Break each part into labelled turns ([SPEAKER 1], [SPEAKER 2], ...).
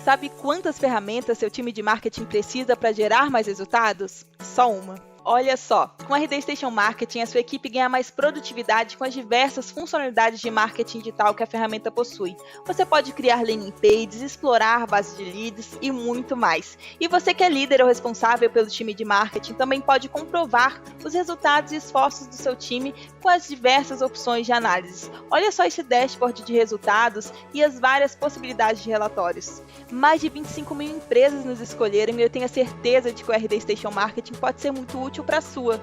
[SPEAKER 1] Sabe quantas ferramentas seu time de marketing precisa para gerar mais resultados? Só uma. Olha só, com a RD Station Marketing, a sua equipe ganha mais produtividade com as diversas funcionalidades de marketing digital que a ferramenta possui. Você pode criar landing pages, explorar bases de leads e muito mais. E você que é líder ou responsável pelo time de marketing também pode comprovar os resultados e esforços do seu time com as diversas opções de análise. Olha só esse dashboard de resultados e as várias possibilidades de relatórios. Mais de 25 mil empresas nos escolheram e eu tenho a certeza de que o RD Station Marketing pode ser muito útil para a sua.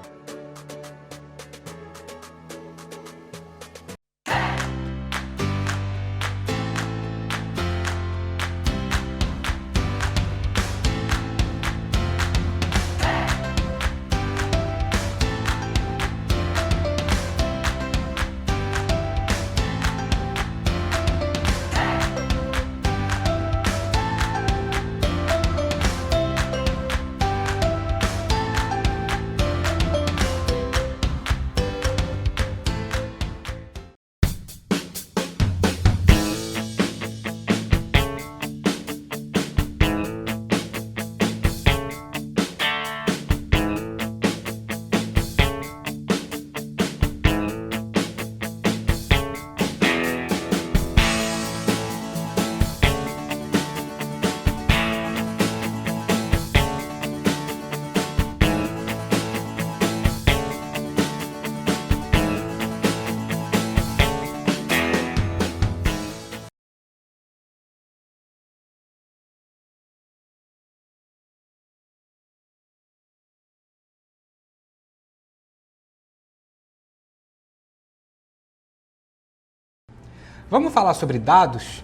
[SPEAKER 2] Vamos falar sobre dados?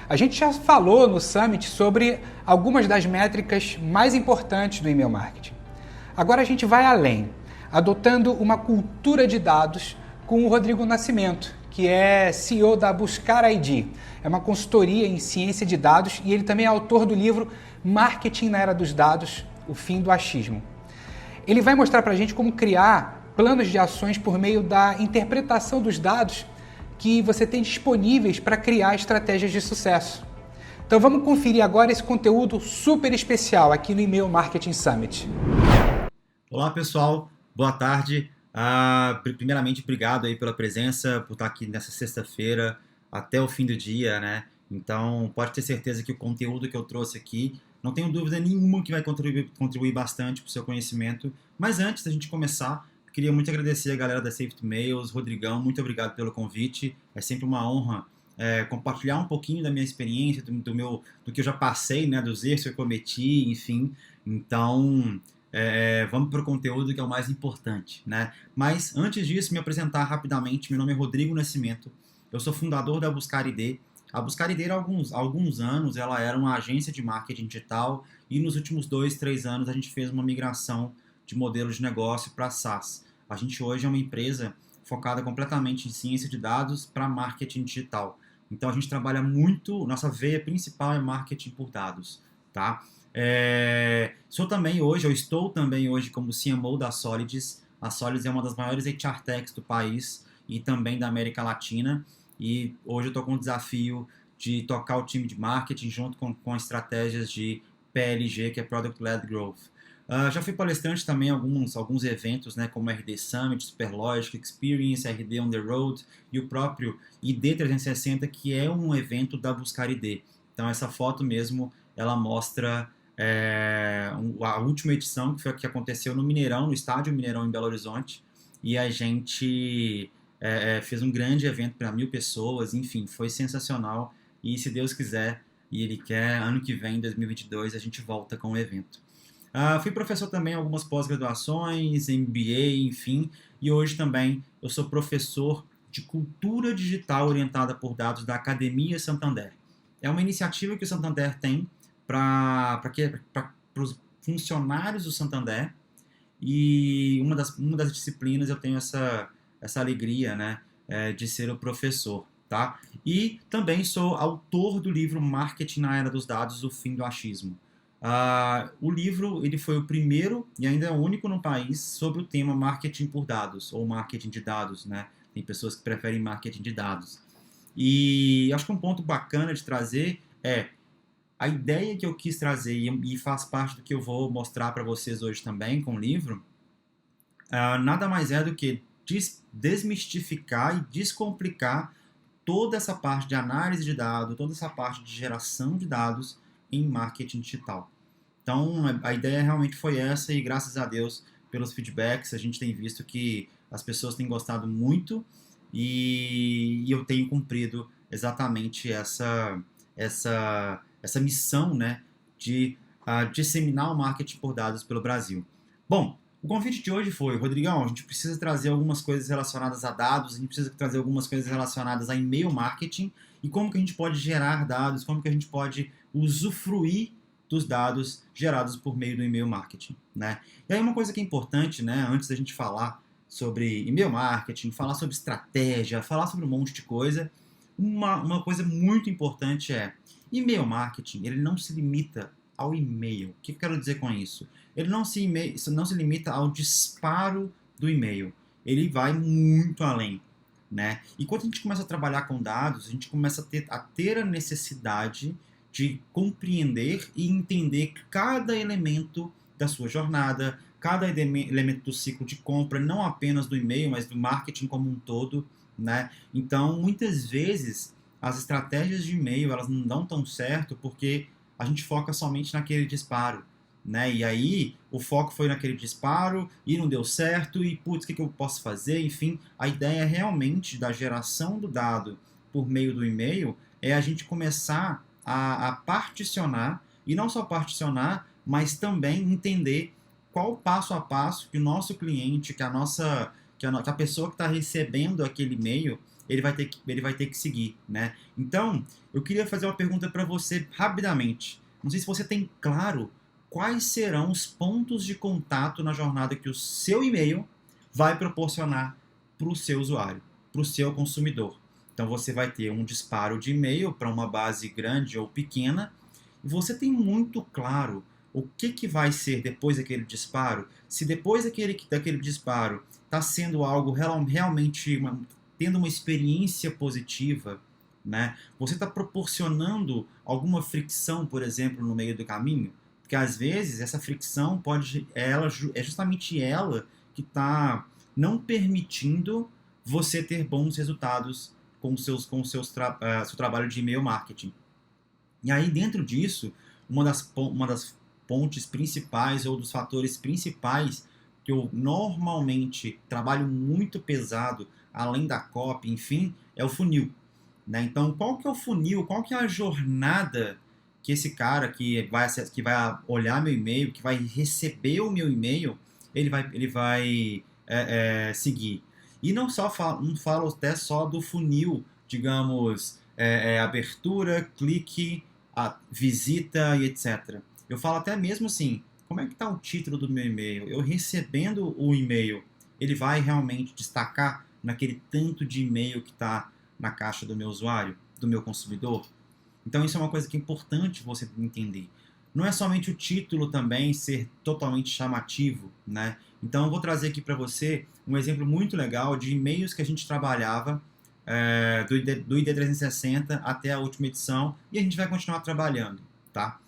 [SPEAKER 2] A gente já falou no Summit sobre algumas das métricas mais importantes do e-mail marketing. Agora a gente vai além, adotando uma cultura de dados com o Rodrigo Nascimento, que é CEO da Buscar ID. É uma consultoria em ciência de dados e ele também é autor do livro Marketing na Era dos Dados, o fim do achismo. Ele vai mostrar para a gente como criar planos de ações por meio da interpretação dos dados que você tem disponíveis para criar estratégias de sucesso. Então vamos conferir agora esse conteúdo super especial aqui no E-mail Marketing Summit.
[SPEAKER 3] Olá pessoal, boa tarde. Primeiramente, obrigado aí pela presença, por estar aqui nessa sexta-feira até o fim do dia, né? Então pode ter certeza que o conteúdo que eu trouxe aqui, não tenho dúvida nenhuma que vai contribuir bastante para o seu conhecimento. Mas antes da gente começar, queria muito agradecer a galera da Safety Mails, Rodrigão, muito obrigado pelo convite. É sempre uma honra compartilhar um pouquinho da minha experiência, do que eu já passei, né, dos erros que eu cometi, enfim. Então, vamos para o conteúdo que é o mais importante, né? Mas antes disso, me apresentar rapidamente. Meu nome é Rodrigo Nascimento, eu sou fundador da Buscar ID. A Buscarideira, há alguns anos, ela era uma agência de marketing digital e nos últimos 2, 3 anos a gente fez uma migração de modelo de negócio para SaaS. A gente hoje é uma empresa focada completamente em ciência de dados para marketing digital. Então a gente trabalha muito, nossa veia principal é marketing por dados, tá? Eu estou também hoje como CMO da Solids. A Solids é uma das maiores HR techs do país e também da América Latina. E hoje eu estou com o desafio de tocar o time de marketing junto com estratégias de PLG, que é Product Led Growth. Já fui palestrante também em alguns eventos, né, como RD Summit, Superlogic Experience, RD On The Road e o próprio ID 360, que é um evento da BuscariD. Então essa foto mesmo, ela mostra a última edição, que aconteceu no Mineirão, no Estádio Mineirão em Belo Horizonte, e a gente fez um grande evento para 1.000 pessoas, enfim, foi sensacional, e se Deus quiser, e Ele quer, ano que vem, 2022, a gente volta com o evento. Fui professor também em algumas pós-graduações, MBA, enfim, e hoje também eu sou professor de cultura digital orientada por dados da Academia Santander. É uma iniciativa que o Santander tem para os funcionários do Santander, e uma das disciplinas eu tenho essa alegria, né, de ser o professor, tá? E também sou autor do livro Marketing na Era dos Dados, o Fim do Achismo. O livro ele foi o primeiro e ainda é o único no país sobre o tema marketing por dados, ou marketing de dados, né? Tem pessoas que preferem marketing de dados. E acho que um ponto bacana de trazer é a ideia que eu quis trazer, e faz parte do que eu vou mostrar para vocês hoje também com o livro, nada mais é do que desmistificar e descomplicar toda essa parte de análise de dados, toda essa parte de geração de dados em marketing digital. Então, a ideia realmente foi essa, e graças a Deus, pelos feedbacks, a gente tem visto que as pessoas têm gostado muito, e eu tenho cumprido exatamente essa missão, né, de disseminar o marketing por dados pelo Brasil. Bom, o convite de hoje foi, Rodrigão, a gente precisa trazer algumas coisas relacionadas a dados, a gente precisa trazer algumas coisas relacionadas a e-mail marketing, e como que a gente pode gerar dados, como que a gente pode usufruir dos dados gerados por meio do e-mail marketing, né? E aí uma coisa que é importante, né, antes da gente falar sobre e-mail marketing, falar sobre estratégia, falar sobre um monte de coisa, uma coisa muito importante é, e-mail marketing, ele não se limita ao e-mail. O que eu quero dizer com isso? Ele não se limita ao disparo do e-mail. Ele vai muito além, né? E quando a gente começa a trabalhar com dados, a gente começa a ter a necessidade de compreender e entender cada elemento da sua jornada, cada elemento do ciclo de compra, não apenas do e-mail, mas do marketing como um todo, né? Então, muitas vezes, as estratégias de e-mail, elas não dão tão certo porque a gente foca somente naquele disparo, né? E aí, o foco foi naquele disparo e não deu certo, e putz, o que eu posso fazer? Enfim, a ideia realmente da geração do dado por meio do e-mail é a gente começar a particionar, e não só particionar, mas também entender qual o passo a passo que o nosso cliente, que a pessoa que está recebendo aquele e-mail, ele vai ter que seguir, né? Então, eu queria fazer uma pergunta para você rapidamente. Não sei se você tem claro quais serão os pontos de contato na jornada que o seu e-mail vai proporcionar para o seu usuário, para o seu consumidor. Então, você vai ter um disparo de e-mail para uma base grande ou pequena, e você tem muito claro o que vai ser depois daquele disparo. Se depois daquele disparo está sendo algo realmente tendo uma experiência positiva, né? Você está proporcionando alguma fricção, por exemplo, no meio do caminho, porque às vezes essa fricção é justamente ela que está não permitindo você ter bons resultados com o seu trabalho de e-mail marketing. E aí, dentro disso, uma das pontes principais ou dos fatores principais que eu normalmente trabalho muito pesado, além da copy, enfim, é o funil, né? Então, qual que é o funil? Qual que é a jornada que esse cara que vai olhar meu e-mail, que vai receber o meu e-mail, ele vai seguir? E não falo até só do funil, digamos, abertura, clique, visita e etc. Eu falo até mesmo assim, como é que está o título do meu e-mail? Eu recebendo o e-mail, ele vai realmente destacar naquele tanto de e-mail que está na caixa do meu usuário, do meu consumidor? Então isso é uma coisa que é importante você entender. Não é somente o título também ser totalmente chamativo, né? Então eu vou trazer aqui para você um exemplo muito legal de e-mails que a gente trabalhava do ID 360 até a última edição, e a gente vai continuar trabalhando, tá?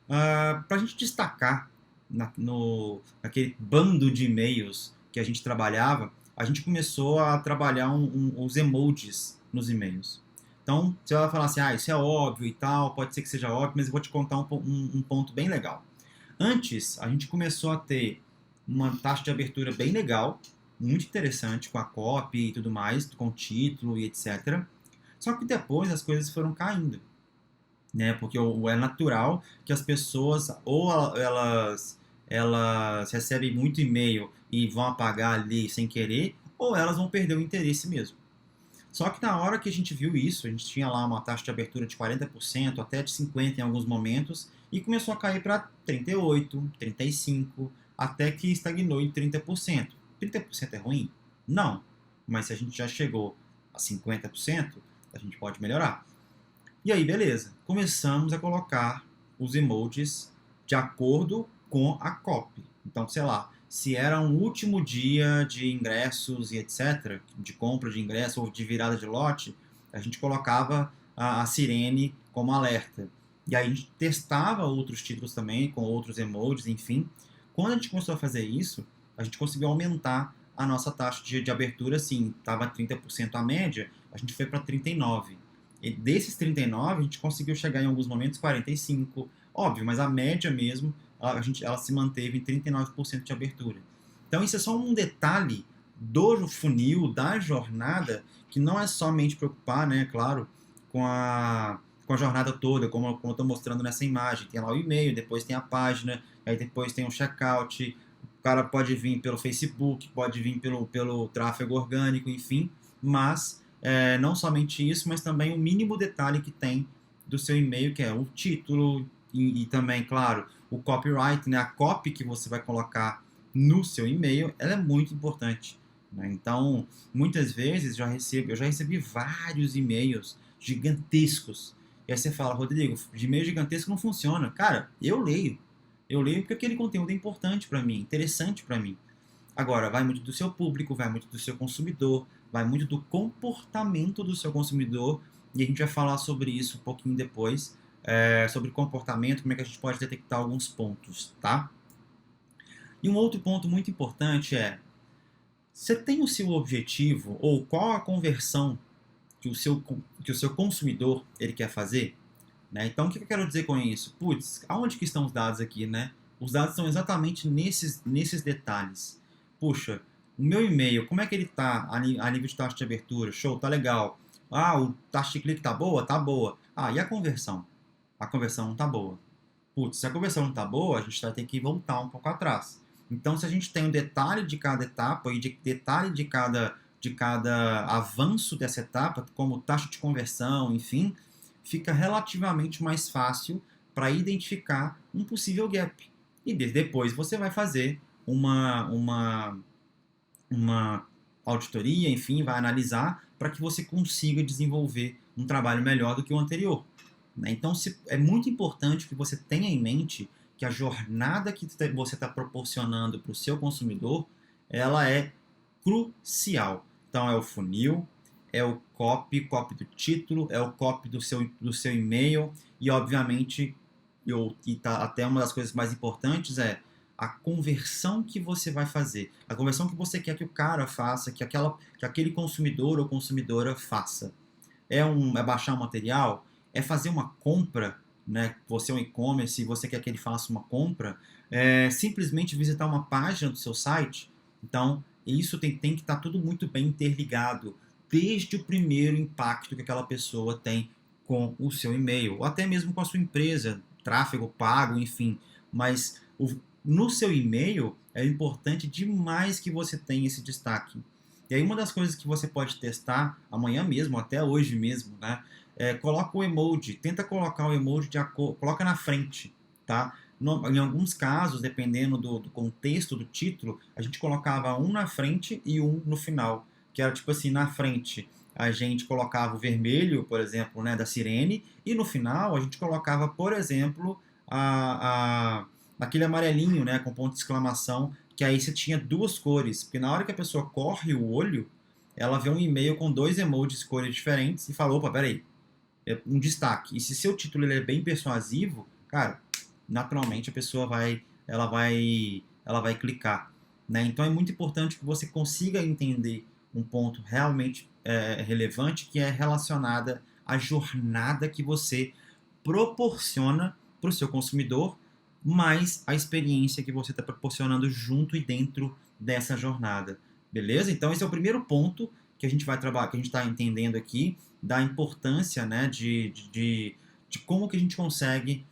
[SPEAKER 3] Para a gente destacar naquele bando de e-mails que a gente trabalhava, a gente começou a trabalhar os emojis nos e-mails. Então, você vai falar assim, isso é óbvio e tal, pode ser que seja óbvio, mas eu vou te contar um ponto bem legal. Antes, a gente começou a ter uma taxa de abertura bem legal, muito interessante, com a copy e tudo mais, com o título e etc. Só que depois as coisas foram caindo, né? Porque é natural que as pessoas, ou elas recebem muito e-mail e vão apagar ali sem querer, ou elas vão perder o interesse mesmo. Só que na hora que a gente viu isso, a gente tinha lá uma taxa de abertura de 40%, até de 50% em alguns momentos, e começou a cair para 38%, 35%, até que estagnou em 30%. 30% é ruim? Não. Mas se a gente já chegou a 50%, a gente pode melhorar. E aí, beleza. Começamos a colocar os emojis de acordo com a copy. Então, sei lá, se era um último dia de ingressos e etc., de compra de ingresso ou de virada de lote, a gente colocava a sirene como alerta. E aí a gente testava outros títulos também, com outros emojis, enfim. Quando a gente começou a fazer isso, a gente conseguiu aumentar a nossa taxa de abertura, assim, estava 30% a média, a gente foi para 39%. E desses 39%, a gente conseguiu chegar em alguns momentos 45%, óbvio, mas a média mesmo, ela se manteve em 39% de abertura. Então isso é só um detalhe do funil, da jornada, que não é somente preocupar, né, claro, com a jornada toda, como eu estou mostrando nessa imagem. Tem lá o e-mail, depois tem a página, aí depois tem o checkout, o cara pode vir pelo Facebook, pode vir pelo tráfego orgânico, enfim, mas não somente isso, mas também o mínimo detalhe que tem do seu e-mail, que é o título e também, claro, o copyright, né, a copy que você vai colocar no seu e-mail, ela é muito importante, né? Então, muitas vezes eu já recebi vários e-mails gigantescos. E aí você fala, Rodrigo, de e-mail gigantesco não funciona. Cara, eu leio porque aquele conteúdo é importante para mim, interessante para mim. Agora, vai muito do seu público, vai muito do seu consumidor, vai muito do comportamento do seu consumidor, e a gente vai falar sobre isso um pouquinho depois, sobre comportamento, como é que a gente pode detectar alguns pontos, tá? E um outro ponto muito importante é, você tem o seu objetivo, ou qual a conversão que o seu consumidor ele quer fazer? Né? Então, o que eu quero dizer com isso? Putz, aonde que estão os dados aqui, né? Os dados estão exatamente nesses detalhes. Puxa, o meu e-mail, como é que ele está a nível de taxa de abertura? Show, tá legal. O taxa de clique tá boa? Tá boa. E a conversão? A conversão não tá boa. Putz, se a conversão não tá boa, a gente vai ter que voltar um pouco atrás. Então, se a gente tem um detalhe de cada etapa e detalhe de cada avanço dessa etapa, como taxa de conversão, enfim, fica relativamente mais fácil para identificar um possível gap. E depois você vai fazer uma auditoria, enfim, vai analisar para que você consiga desenvolver um trabalho melhor do que o anterior. Né? Então, é muito importante que você tenha em mente que a jornada que você está proporcionando para o seu consumidor, ela é crucial. Então, é o funil, é o copy do título, é o copy do seu e-mail e, obviamente, até uma das coisas mais importantes é a conversão que você vai fazer, a conversão que você quer que o cara faça, que aquele consumidor ou consumidora faça. É baixar um material? É fazer uma compra? Né? Você é um e-commerce e você quer que ele faça uma compra? É simplesmente visitar uma página do seu site? Então, isso tem que estar tudo muito bem interligado, desde o primeiro impacto que aquela pessoa tem com o seu e-mail, ou até mesmo com a sua empresa, tráfego pago, enfim. Mas no seu e-mail é importante demais que você tenha esse destaque. E aí uma das coisas que você pode testar amanhã mesmo, até hoje mesmo, né, coloca o emoji, tenta colocar o emoji coloca na frente, tá? Em alguns casos, dependendo do contexto do título, a gente colocava um na frente e um no final, que era tipo assim, na frente a gente colocava o vermelho, por exemplo, né, da sirene, e no final a gente colocava, por exemplo, aquele amarelinho, né, com ponto de exclamação, que aí você tinha duas cores, porque na hora que a pessoa corre o olho, ela vê um e-mail com dois emojis de cores diferentes e fala, opa, peraí, é um destaque. E se seu título ele é bem persuasivo, cara, naturalmente a pessoa ela vai clicar, né? Então é muito importante que você consiga entender um ponto realmente relevante, que é relacionada à jornada que você proporciona para o seu consumidor, mais a experiência que você está proporcionando junto e dentro dessa jornada, beleza? Então esse é o primeiro ponto que a gente vai trabalhar, que a gente está entendendo aqui, da importância, né, de como que a gente consegue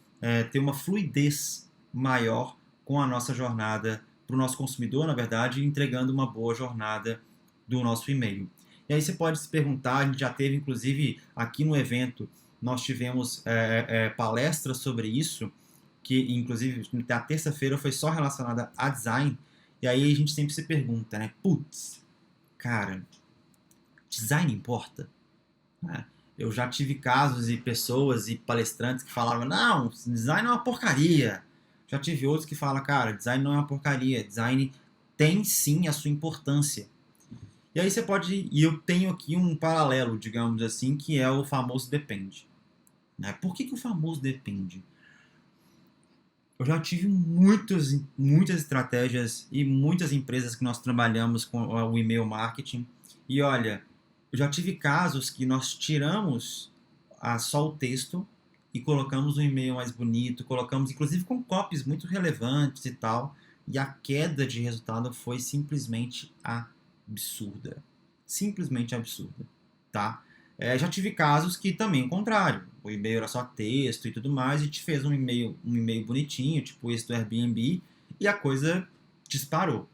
[SPEAKER 3] ter uma fluidez maior com a nossa jornada para o nosso consumidor, na verdade, entregando uma boa jornada do nosso e-mail. E aí você pode se perguntar, a gente já teve, inclusive, aqui no evento, nós tivemos palestras sobre isso, que, inclusive, na terça-feira foi só relacionada a design, e aí a gente sempre se pergunta, né? Putz, cara, design importa? Eu já tive casos e pessoas e palestrantes que falavam, não, design é uma porcaria. Já tive outros que falam, cara, design não é uma porcaria, design tem sim a sua importância. E aí você pode, e eu tenho aqui um paralelo, digamos assim, que é o famoso depende. Né? Por que o famoso depende? Eu já tive muitas estratégias e muitas empresas que nós trabalhamos com o e-mail marketing. E olha, eu já tive casos que nós tiramos só o texto e colocamos um e-mail mais bonito, colocamos inclusive com copies muito relevantes e tal, e a queda de resultado foi simplesmente absurda. Simplesmente absurda, tá? Já tive casos que também o contrário, o e-mail era só texto e tudo mais, e a gente fez um e-mail bonitinho, tipo esse do Airbnb, e a coisa disparou.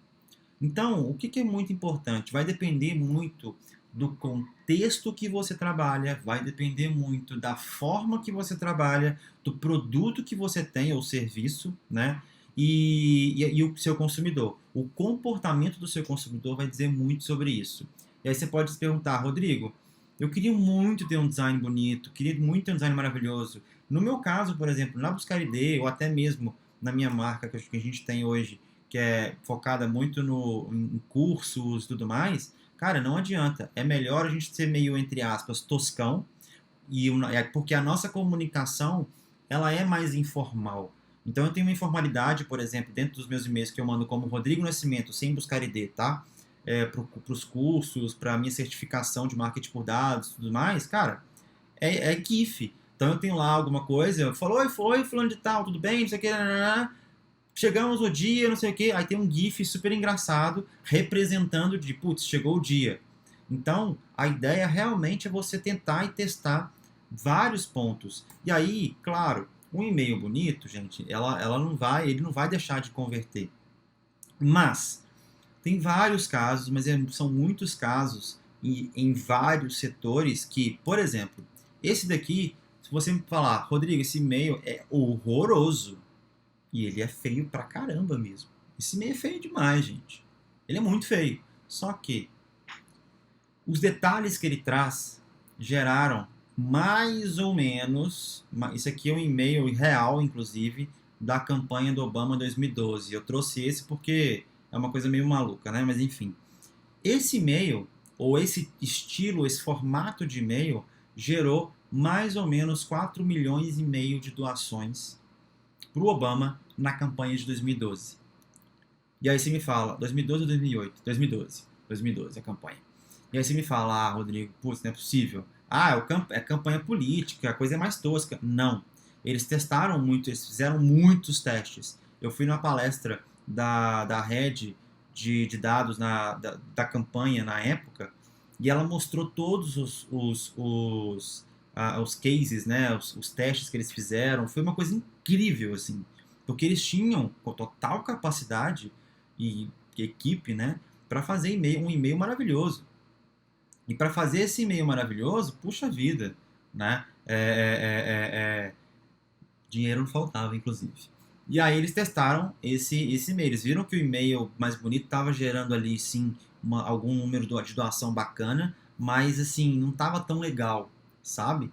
[SPEAKER 3] Então, o que é muito importante? Vai depender muito do contexto que você trabalha, vai depender muito da forma que você trabalha, do produto que você tem ou serviço, né? E o seu consumidor. O comportamento do seu consumidor vai dizer muito sobre isso. E aí você pode se perguntar, Rodrigo, eu queria muito ter um design bonito, queria muito ter um design maravilhoso. No meu caso, por exemplo, na BuscariD, ou até mesmo na minha marca que a gente tem hoje, que é focada muito em cursos e tudo mais, cara, não adianta. É melhor a gente ser meio, entre aspas, toscão, porque a nossa comunicação ela é mais informal. Então eu tenho uma informalidade, por exemplo, dentro dos meus e-mails que eu mando como Rodrigo Nascimento, sem BuscariD, tá? Para os cursos, para a minha certificação de marketing por dados e tudo mais, cara, é GIF. Então eu tenho lá alguma coisa, eu falo, oi, fulano de tal, tudo bem, não sei o que, chegamos no dia, não sei o que, aí tem um GIF super engraçado representando de, putz, chegou o dia. Então, a ideia realmente é você tentar e testar vários pontos. E aí, claro, um e-mail bonito, gente, ele não vai deixar de converter. Mas tem vários casos, mas são muitos casos em vários setores que, por exemplo, esse daqui, se você me falar, Rodrigo, esse e-mail é horroroso. E ele é feio pra caramba mesmo. Esse e-mail é feio demais, gente. Ele é muito feio. Só que os detalhes que ele traz geraram mais ou menos... Isso aqui é um e-mail real, inclusive, da campanha do Obama 2012. Eu trouxe esse porque é uma coisa meio maluca, né? Mas enfim. Esse e-mail, ou esse estilo, esse formato de e-mail, gerou mais ou menos 4 milhões e meio de doações para o Obama na campanha de 2012. E aí você me fala, 2012 ou 2008? 2012 a campanha. E aí você me fala, Rodrigo, putz, não é possível. É campanha política, a coisa é mais tosca. Não. Eles testaram muito, eles fizeram muitos testes. Eu fui numa palestra da rede de dados da campanha na época, e ela mostrou todos os cases, né, os testes que eles fizeram. Foi uma coisa incrível, assim, porque eles tinham total capacidade e equipe, né, para fazer um e-mail maravilhoso. E para fazer esse e-mail maravilhoso, puxa vida, né? Dinheiro não faltava, inclusive. E aí eles testaram esse e-mail. Eles viram que o e-mail mais bonito estava gerando ali, sim, algum número de doação bacana, mas, assim, não estava tão legal, sabe?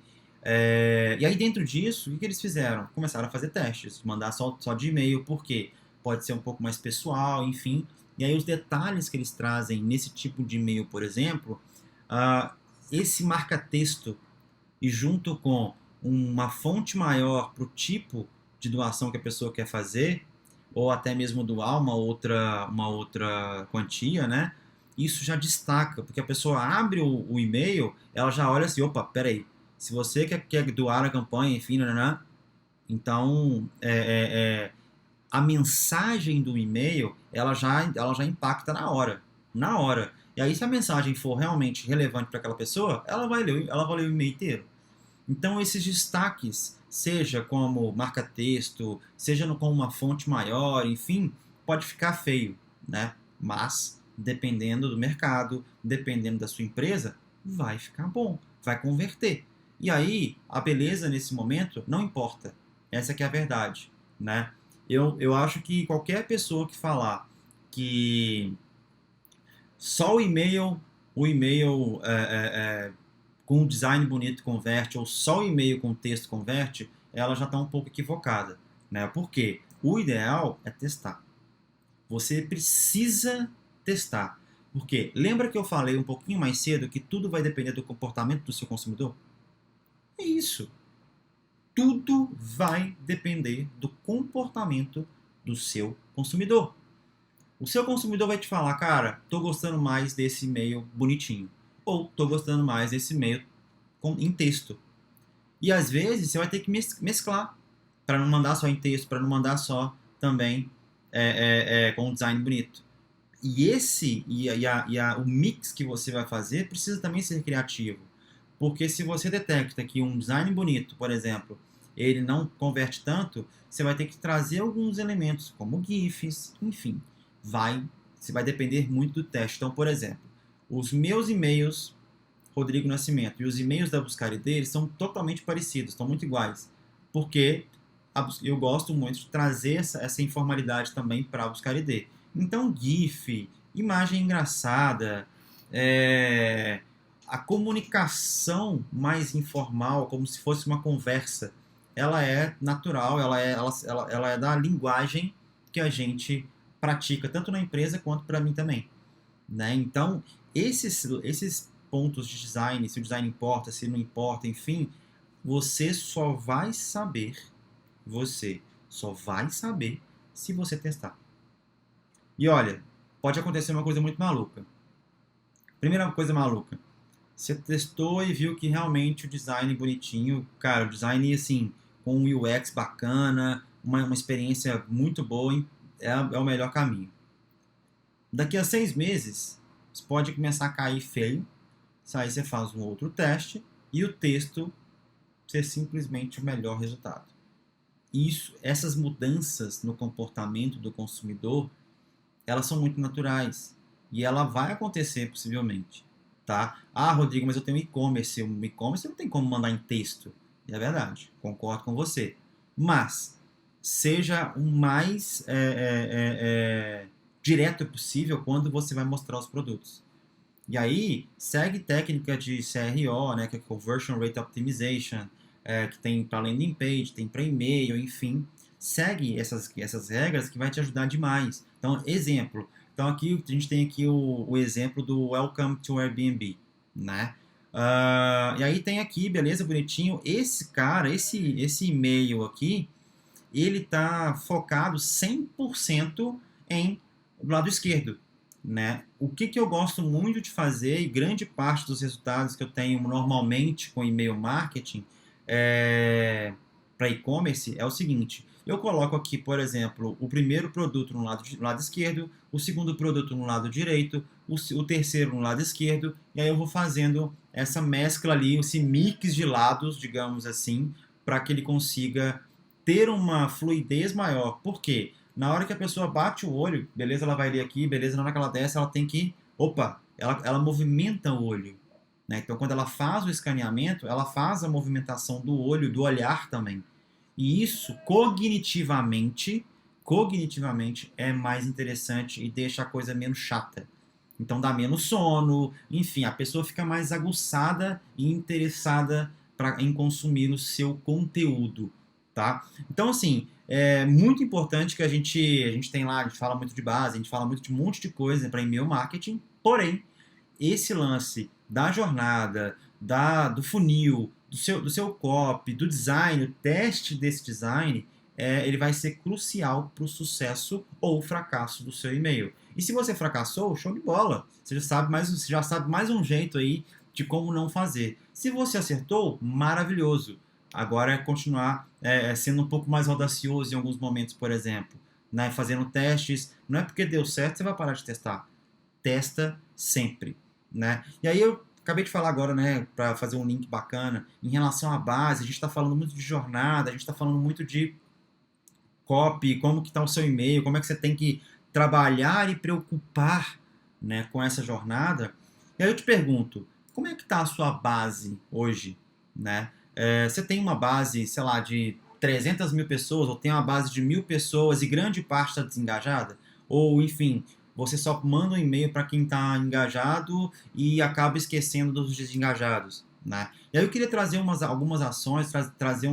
[SPEAKER 3] E aí, dentro disso, o que eles fizeram? Começaram a fazer testes, mandar só de e-mail, porque pode ser um pouco mais pessoal, enfim. E aí, os detalhes que eles trazem nesse tipo de e-mail, por exemplo, esse marca-texto e junto com uma fonte maior para o tipo de doação que a pessoa quer fazer, ou até mesmo doar uma outra quantia, né? Isso já destaca, porque a pessoa abre o e-mail, ela já olha assim, opa, peraí, se você quer doar a campanha, enfim, né? Então, a mensagem do e-mail, ela já impacta na hora. Na hora. E aí, se a mensagem for realmente relevante para aquela pessoa, ela vai ler o e-mail inteiro. Então, esses destaques, seja como marca-texto, seja com uma fonte maior, enfim, pode ficar feio, né? Mas, dependendo do mercado, dependendo da sua empresa, vai ficar bom, vai converter. E aí, a beleza nesse momento não importa. Essa que é a verdade, né? Eu acho que qualquer pessoa que falar que só o e-mail com um design bonito converte, ou só o e-mail com texto converte, ela já está um pouco equivocada, né? Porque o ideal é testar. Você precisa testar. Porque lembra que eu falei um pouquinho mais cedo que tudo vai depender do comportamento do seu consumidor? É isso. Tudo vai depender do comportamento do seu consumidor. O seu consumidor vai te falar, cara, tô gostando mais desse e-mail bonitinho. Ou tô gostando mais desse e-mail em texto. E às vezes você vai ter que mesclar para não mandar só em texto, para não mandar só também com um design bonito. E o mix que você vai fazer precisa também ser criativo. Porque se você detecta que um design bonito, por exemplo, ele não converte tanto, você vai ter que trazer alguns elementos, como GIFs, enfim. Você vai depender muito do teste. Então, por exemplo, os meus e-mails, Rodrigo Nascimento, e os e-mails da Buscari dele são totalmente parecidos, estão muito iguais. Porque eu gosto muito de trazer essa informalidade também para a Buscari ID. Então, GIF, imagem engraçada, a comunicação mais informal, como se fosse uma conversa, ela é natural, ela é da linguagem que a gente pratica, tanto na empresa quanto para mim também. Né? Então, esses pontos de design, se o design importa, se não importa, enfim, você só vai saber se você testar. E olha, pode acontecer uma coisa muito maluca. Primeira coisa maluca, você testou e viu que realmente o design bonitinho, cara, o design assim, com um UX bacana, uma experiência muito boa, é o melhor caminho. Daqui a 6 meses, você pode começar a cair feio, aí você faz um outro teste e o texto ser simplesmente o melhor resultado. Essas mudanças no comportamento do consumidor, elas são muito naturais e ela vai acontecer possivelmente, tá? Ah, Rodrigo, mas eu tenho e-commerce. O e-commerce não tem como mandar em texto. É verdade, concordo com você. Mas seja o mais direto possível quando você vai mostrar os produtos. E aí, segue técnica de CRO, né, que é Conversion Rate Optimization, que tem para landing page, tem para e-mail, enfim. Segue essas regras que vai te ajudar demais. Então, exemplo. Então, aqui a gente tem aqui o exemplo do Welcome to Airbnb, né? E aí tem aqui, beleza, bonitinho. Esse cara, esse e-mail aqui, ele tá focado 100% em do lado esquerdo, né? O que eu gosto muito de fazer, e grande parte dos resultados que eu tenho normalmente com e-mail marketing para e-commerce é o seguinte: eu coloco aqui, por exemplo, o primeiro produto no lado esquerdo, o segundo produto no lado direito, o terceiro no lado esquerdo, e aí eu vou fazendo essa mescla ali, esse mix de lados, digamos assim, para que ele consiga ter uma fluidez maior. Por quê? Na hora que a pessoa bate o olho, beleza, ela vai ler aqui, beleza, na hora que ela desce, ela tem que... Opa, ela movimenta o olho. né? Então, quando ela faz o escaneamento, ela faz a movimentação do olho, do olhar também. E isso, cognitivamente é mais interessante e deixa a coisa menos chata. Então dá menos sono, enfim, a pessoa fica mais aguçada e interessada em consumir o seu conteúdo, tá? Então, assim, é muito importante que a gente tem lá, a gente fala muito de base, a gente fala muito de um monte de coisa para e-mail marketing, porém, esse lance da jornada, do funil, do seu copy, do design, o teste desse design, ele vai ser crucial para o sucesso ou fracasso do seu e-mail. E se você fracassou, show de bola. Você já sabe mais um jeito aí de como não fazer. Se você acertou, maravilhoso. Agora é continuar sendo um pouco mais audacioso em alguns momentos, por exemplo, né? Fazendo testes. Não é porque deu certo você vai parar de testar. Testa sempre, né? E aí eu acabei de falar agora, né, para fazer um link bacana, em relação à base, a gente está falando muito de jornada, a gente está falando muito de copy, como que está o seu e-mail, como é que você tem que trabalhar e preocupar, né, com essa jornada. E aí eu te pergunto, como é que está a sua base hoje, né? Você tem uma base, sei lá, de 300 mil pessoas, ou tem uma base de 1.000 pessoas e grande parte está desengajada? Ou, enfim, você só manda um e-mail para quem está engajado e acaba esquecendo dos desengajados, né? E aí eu queria trazer algumas ações, trazer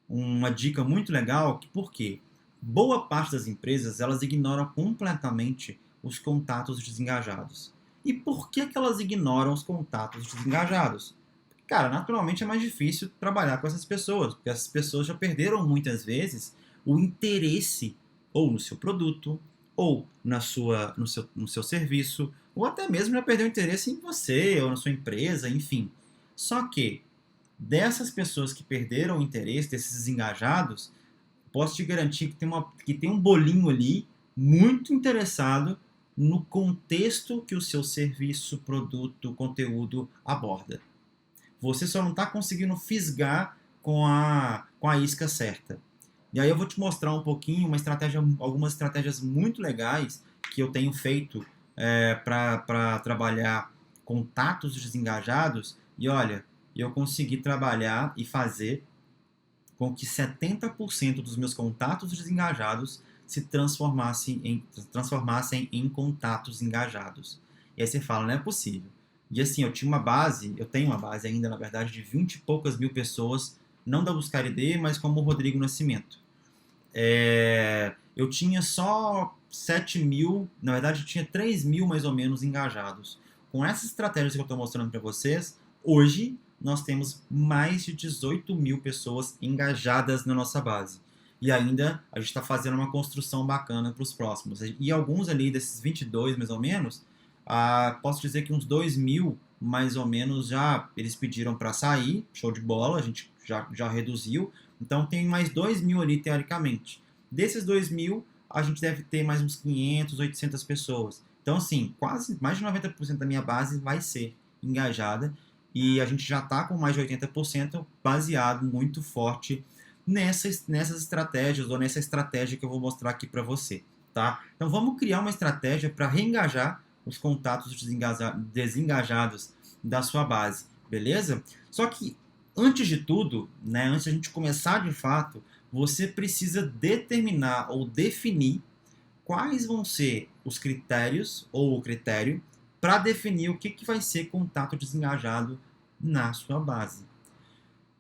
[SPEAKER 3] uma dica muito legal, porque boa parte das empresas elas ignoram completamente os contatos desengajados. E por que elas ignoram os contatos desengajados? Cara, naturalmente é mais difícil trabalhar com essas pessoas, porque essas pessoas já perderam muitas vezes o interesse ou no seu produto, ou no seu serviço, ou até mesmo já perdeu o interesse em você, ou na sua empresa, enfim. Só que, dessas pessoas que perderam o interesse, desses desengajados, posso te garantir que tem um bolinho ali muito interessado no contexto que o seu serviço, produto, conteúdo aborda. Você só não está conseguindo fisgar com a isca certa. E aí eu vou te mostrar um pouquinho algumas estratégias muito legais que eu tenho feito para trabalhar contatos desengajados. E olha, eu consegui trabalhar e fazer com que 70% dos meus contatos desengajados se transformassem em contatos engajados. E aí você fala, não é possível. E assim, eu tenho uma base ainda, na verdade, de 20 e poucas mil pessoas, não da Buscar ID, mas como o Rodrigo Nascimento. Eu tinha só 7 mil, na verdade eu tinha 3 mil mais ou menos engajados. Com essas estratégias que eu estou mostrando para vocês, hoje nós temos mais de 18 mil pessoas engajadas na nossa base. E ainda a gente está fazendo uma construção bacana para os próximos. E alguns ali desses 22 mais ou menos, posso dizer que uns 2 mil mais ou menos eles pediram para sair, show de bola, a gente já reduziu. Então tem mais 2 mil ali teoricamente. Desses 2 mil, a gente deve ter mais uns 500, 800 pessoas. Então assim, quase mais de 90% da minha base vai ser engajada. E a gente já está com mais de 80% baseado muito forte nessas estratégias, ou nessa estratégia que eu vou mostrar aqui para você, tá? Então vamos criar uma estratégia para reengajar os contatos desengajados da sua base, beleza? Só que antes de tudo, né, antes de a gente começar de fato, você precisa determinar ou definir quais vão ser os critérios ou o critério para definir o que vai ser contato desengajado na sua base.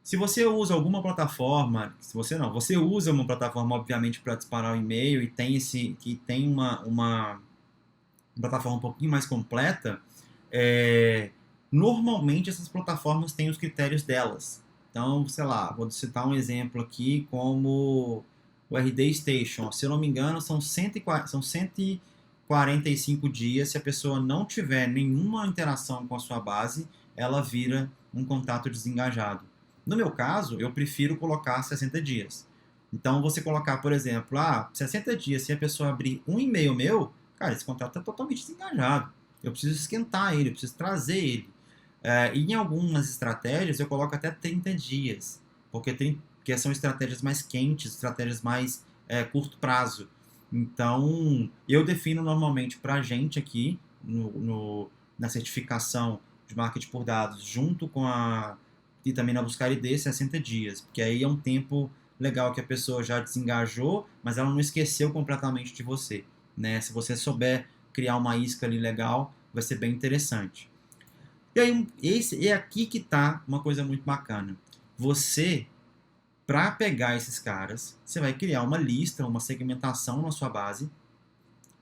[SPEAKER 3] Se você usa alguma plataforma, você usa uma plataforma obviamente para disparar o e-mail e tem uma plataforma um pouquinho mais completa, normalmente essas plataformas têm os critérios delas. Então, sei lá, vou citar um exemplo aqui como o RD Station. Se eu não me engano, são 145 dias. Se a pessoa não tiver nenhuma interação com a sua base, ela vira um contato desengajado. No meu caso, eu prefiro colocar 60 dias. Então, você colocar, por exemplo, 60 dias, se a pessoa abrir um e-mail meu, cara, esse contrato está totalmente desengajado. Eu preciso esquentar ele, eu preciso trazer ele. E em algumas estratégias, eu coloco até 30 dias, porque são estratégias mais quentes, estratégias mais curto prazo. Então, eu defino normalmente para a gente aqui, na certificação de marketing por dados junto com e também na Buscar ID 60 dias, porque aí é um tempo legal que a pessoa já desengajou, mas ela não esqueceu completamente de você, né? Se você souber criar uma isca ali legal, vai ser bem interessante. E aí, é aqui que tá uma coisa muito bacana. Você, para pegar esses caras, você vai criar uma lista, uma segmentação na sua base,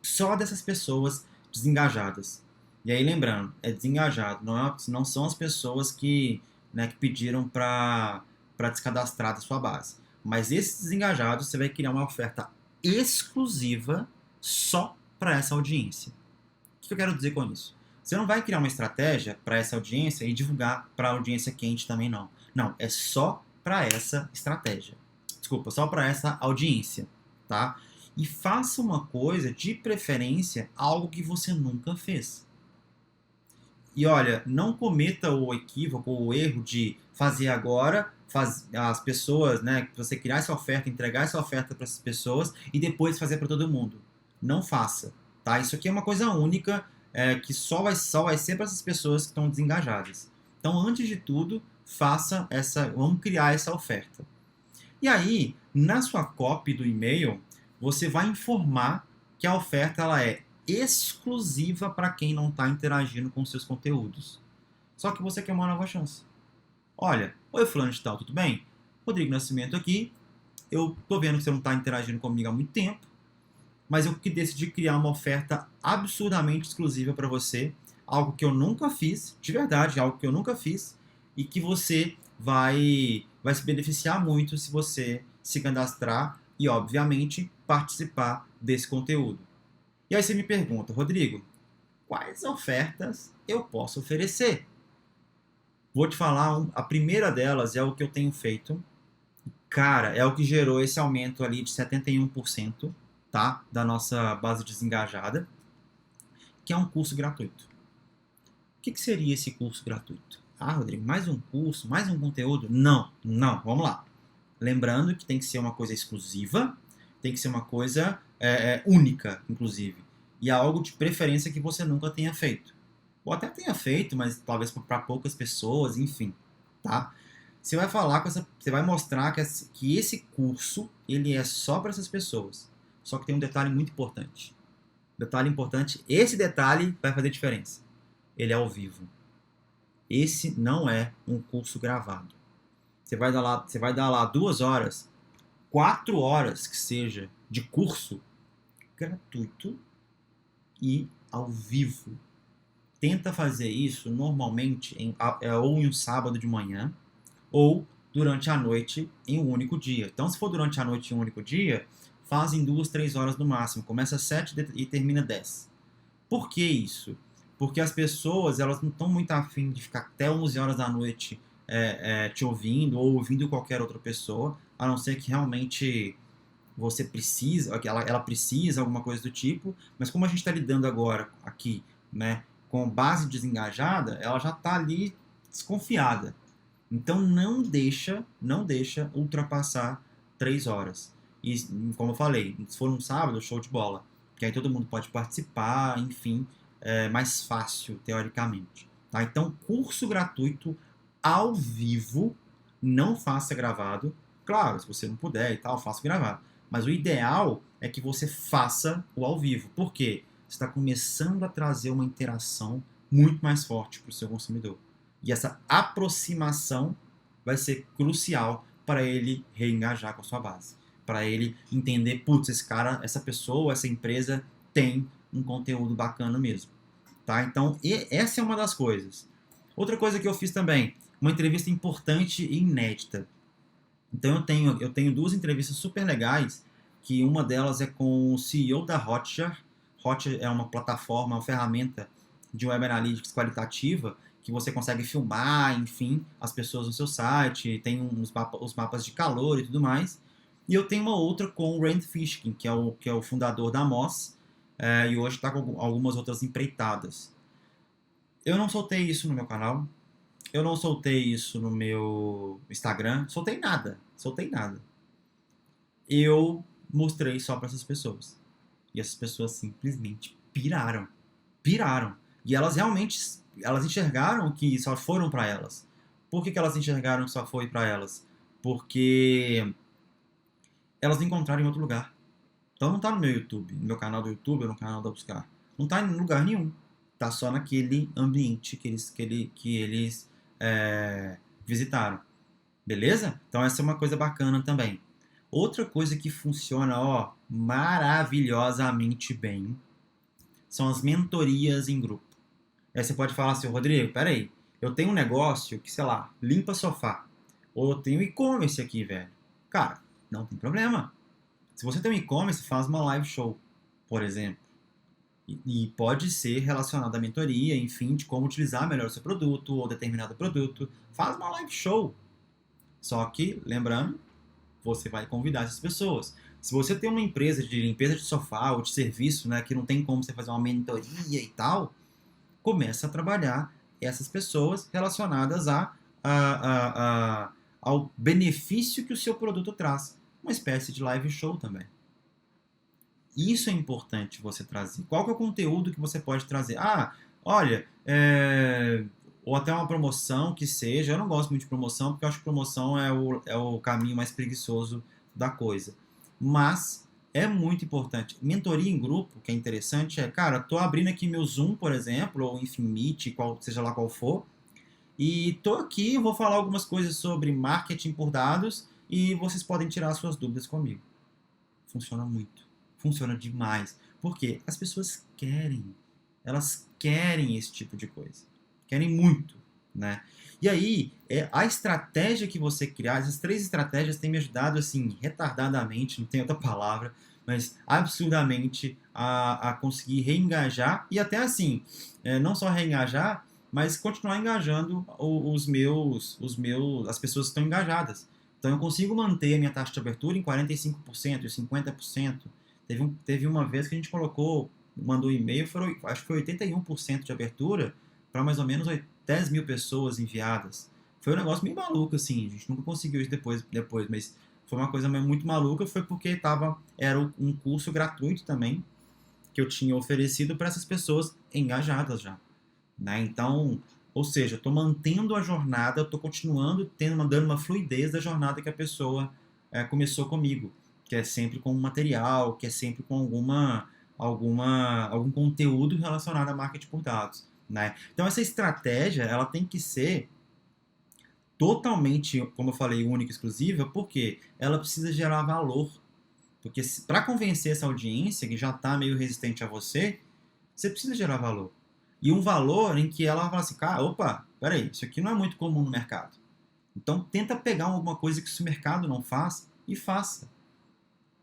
[SPEAKER 3] só dessas pessoas desengajadas. E aí, lembrando, é desengajado, não são as pessoas que, né, que pediram para descadastrar da sua base. Mas esses desengajados, você vai criar uma oferta exclusiva só para essa audiência. O que eu quero dizer com isso? Você não vai criar uma estratégia para essa audiência e divulgar para a audiência quente também, não. Não, é só para essa estratégia. Desculpa, só para essa audiência, tá? E faça uma coisa, de preferência, algo que você nunca fez. E olha, não cometa o equívoco ou o erro de fazer agora, as pessoas, né, você criar essa oferta, entregar essa oferta para essas pessoas e depois fazer para todo mundo. Não faça, tá? Isso aqui é uma coisa única, que só vai ser para essas pessoas que estão desengajadas. Então, antes de tudo, vamos criar essa oferta. E aí, na sua copy do e-mail, você vai informar que a oferta ela é exclusiva para quem não está interagindo com seus conteúdos. Só que você quer uma nova chance. Olha, oi fulano de tal, tudo bem? Rodrigo Nascimento aqui. Eu tô vendo que você não está interagindo comigo há muito tempo, mas eu decidi criar uma oferta absurdamente exclusiva para você, algo que eu nunca fiz, de verdade, algo que eu nunca fiz, e que você vai se beneficiar muito se você se cadastrar e, obviamente, participar desse conteúdo. E aí você me pergunta, Rodrigo, quais ofertas eu posso oferecer? Vou te falar, a primeira delas é o que eu tenho feito. Cara, é o que gerou esse aumento ali de 71%, tá? Da nossa base desengajada, que é um curso gratuito. O que seria esse curso gratuito? Ah, Rodrigo, mais um curso, mais um conteúdo? Não, vamos lá. Lembrando que tem que ser uma coisa exclusiva, tem que ser uma coisa única, inclusive. E algo de preferência que você nunca tenha feito. Ou até tenha feito, mas talvez para poucas pessoas, enfim, tá? Você vai falar você vai mostrar que esse curso ele é só para essas pessoas. Só que tem um detalhe muito importante. Esse detalhe vai fazer diferença. Ele é ao vivo. Esse não é um curso gravado. Você vai dar lá 2 horas, 4 horas que seja de curso gratuito e ao vivo. Tenta fazer isso normalmente ou em um sábado de manhã ou durante a noite em um único dia. Então, se for durante a noite em um único dia, faz em 2, 3 horas no máximo. Começa às 7 e termina 10. Por que isso? Porque as pessoas elas não estão muito afim de ficar até 11 horas da noite te ouvindo ou ouvindo qualquer outra pessoa, a não ser que realmente você precisa, ela precisa, alguma coisa do tipo, mas como a gente está lidando agora aqui, né, com base desengajada, ela já está ali desconfiada. Então não deixa ultrapassar 3 horas. E como eu falei, se for um sábado, show de bola. Porque aí todo mundo pode participar, enfim, é mais fácil, teoricamente. Tá? Então, curso gratuito ao vivo, não faça gravado. Claro, se você não puder e tal, faça gravado. Mas o ideal é que você faça o ao vivo. Por quê? Você está começando a trazer uma interação muito mais forte para o seu consumidor. E essa aproximação vai ser crucial para ele reengajar com a sua base. Para ele entender, putz, esse cara, essa pessoa, essa empresa tem um conteúdo bacana mesmo. Tá? Então, essa é uma das coisas. Outra coisa que eu fiz também, uma entrevista importante e inédita. Então, eu tenho 2 entrevistas super legais, que uma delas é com o CEO da Hotjar. Hotjar é uma plataforma, uma ferramenta de Web Analytics qualitativa, que você consegue filmar, enfim, as pessoas no seu site, tem os mapas de calor e tudo mais. E eu tenho uma outra com o Rand Fishkin, que é o fundador da Moz, e hoje está com algumas outras empreitadas. Eu não soltei isso no meu canal, eu não soltei isso no meu Instagram, soltei nada. Eu mostrei só para essas pessoas. E essas pessoas simplesmente piraram. E elas realmente elas enxergaram que só foram para elas. Por que elas enxergaram que só foi para elas? Porque elas encontraram em outro lugar. Então não está no meu YouTube, no meu canal do YouTube ou no canal da Buscar. Não está em lugar nenhum. Está só naquele ambiente que eles visitaram. Beleza? Então essa é uma coisa bacana também. Outra coisa que funciona maravilhosamente bem são as mentorias em grupo. Aí você pode falar assim, Rodrigo, peraí, eu tenho um negócio que, sei lá, limpa sofá. Ou eu tenho e-commerce aqui, velho. Cara, não tem problema. Se você tem um e-commerce, faz uma live show, por exemplo. E pode ser relacionado à mentoria, enfim, de como utilizar melhor o seu produto ou determinado produto. Faz uma live show. Só que, lembrando, você vai convidar essas pessoas. Se você tem uma empresa de limpeza de sofá ou de serviço, né, que não tem como você fazer uma mentoria e tal, começa a trabalhar essas pessoas relacionadas ao benefício que o seu produto traz. Uma espécie de live show também. Isso é importante você trazer. Qual que é o conteúdo que você pode trazer? Olha, ou até uma promoção que seja. Eu não gosto muito de promoção, porque eu acho que promoção é o caminho mais preguiçoso da coisa. Mas é muito importante. Mentoria em grupo, que é interessante, cara, tô abrindo aqui meu Zoom, por exemplo, ou enfim, Meet, seja lá qual for, e tô aqui, vou falar algumas coisas sobre marketing por dados, e vocês podem tirar suas dúvidas comigo. Funciona muito. Funciona demais. Porque as pessoas querem. Elas querem esse tipo de coisa. Querem muito, né? E aí, a estratégia que você criar, essas 3 estratégias têm me ajudado, assim, retardadamente, não tem outra palavra, mas absurdamente a conseguir reengajar e até assim, não só reengajar, mas continuar engajando as pessoas que estão engajadas. Então eu consigo manter a minha taxa de abertura em 45% e 50%. Teve uma vez que a gente mandou um e-mail, acho que foi 81% de abertura para mais ou menos 10 mil pessoas enviadas. Foi um negócio meio maluco, assim, a gente nunca conseguiu isso depois, mas foi uma coisa muito maluca, foi porque era um curso gratuito também, que eu tinha oferecido para essas pessoas engajadas já. Né? Então, ou seja, eu estou mantendo a jornada, eu estou continuando dando uma fluidez da jornada que a pessoa começou comigo, que é sempre com um material, que é sempre com algum conteúdo relacionado a marketing por dados. Né? Então essa estratégia ela tem que ser totalmente, como eu falei, única e exclusiva, porque ela precisa gerar valor. Porque para convencer essa audiência que já está meio resistente a você, você precisa gerar valor. E um valor em que ela vai falar assim, cara, opa, peraí, isso aqui não é muito comum no mercado. Então tenta pegar alguma coisa que o mercado não faz e faça.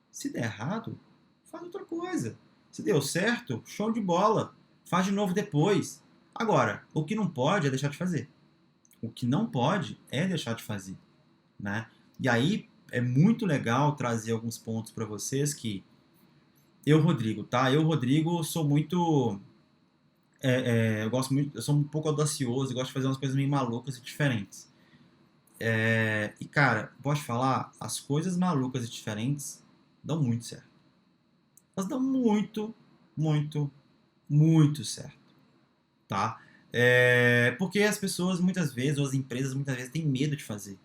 [SPEAKER 3] Se der errado, faz outra coisa. Se deu certo, show de bola. Faz de novo depois. Agora, o que não pode é deixar de fazer. O que não pode é deixar de fazer. Né? E aí é muito legal trazer alguns pontos para vocês que Rodrigo, sou muito... eu gosto muito, eu sou um pouco audacioso, eu gosto de fazer umas coisas meio malucas e diferentes. E cara, posso falar, as coisas malucas e diferentes dão muito certo. Elas dão muito, muito, muito certo. Tá? Porque as pessoas muitas vezes, ou as empresas muitas vezes, têm medo de fazer.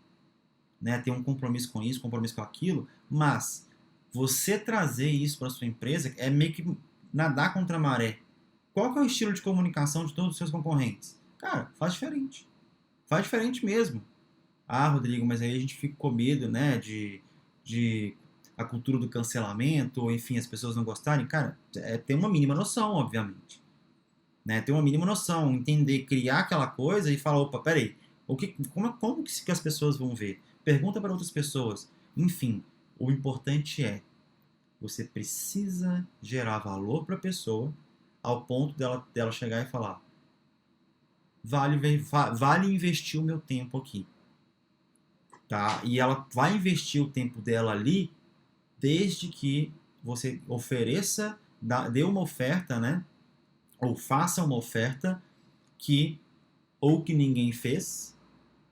[SPEAKER 3] Né? Tem um compromisso com isso, compromisso com aquilo, mas você trazer isso para sua empresa é meio que nadar contra a maré. Qual que é o estilo de comunicação de todos os seus concorrentes? Cara, faz diferente. Faz diferente mesmo. Rodrigo, mas aí a gente fica com medo, né, de a cultura do cancelamento, ou enfim, as pessoas não gostarem. Cara, ter uma mínima noção, obviamente. Né? Ter uma mínima noção, entender, criar aquela coisa e falar, opa, peraí, como que as pessoas vão ver? Pergunta para outras pessoas. Enfim, o importante é, você precisa gerar valor para a pessoa ao ponto dela chegar e falar, vale investir o meu tempo aqui. Tá? E ela vai investir o tempo dela ali desde que você ofereça, dê uma oferta, né? Ou faça uma oferta que ninguém fez,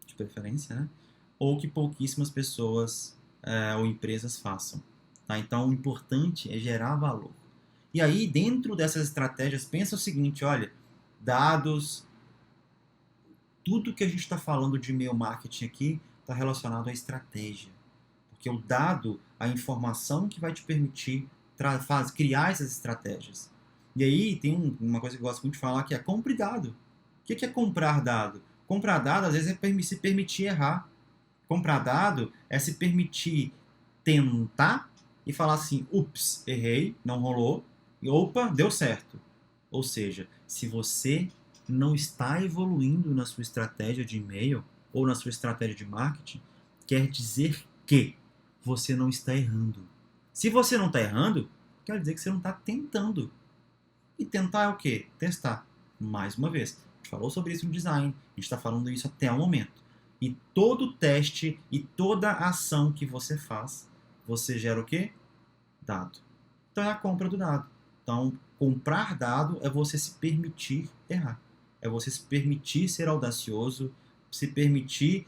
[SPEAKER 3] de preferência, né? Ou que pouquíssimas pessoas ou empresas façam. Tá? Então, o importante é gerar valor. E aí, dentro dessas estratégias, pensa o seguinte, olha, dados, tudo que a gente está falando de e-mail marketing aqui está relacionado à estratégia. Porque o dado, a informação que vai te permitir criar essas estratégias. E aí tem uma coisa que eu gosto muito de falar, que é compre dado. O que é comprar dado? Comprar dado, às vezes, é se permitir errar. Comprar dado é se permitir tentar e falar assim, ups, errei, não rolou, e opa, deu certo. Ou seja, se você não está evoluindo na sua estratégia de e-mail ou na sua estratégia de marketing, quer dizer que você não está errando. Se você não está errando, quer dizer que você não está tentando. E tentar é o quê? Testar. Mais uma vez, a gente falou sobre isso no design, a gente está falando isso até o momento. E todo teste e toda ação que você faz, você gera o quê? Dado. Então é a compra do dado. Então, comprar dado é você se permitir errar. É você se permitir ser audacioso, se permitir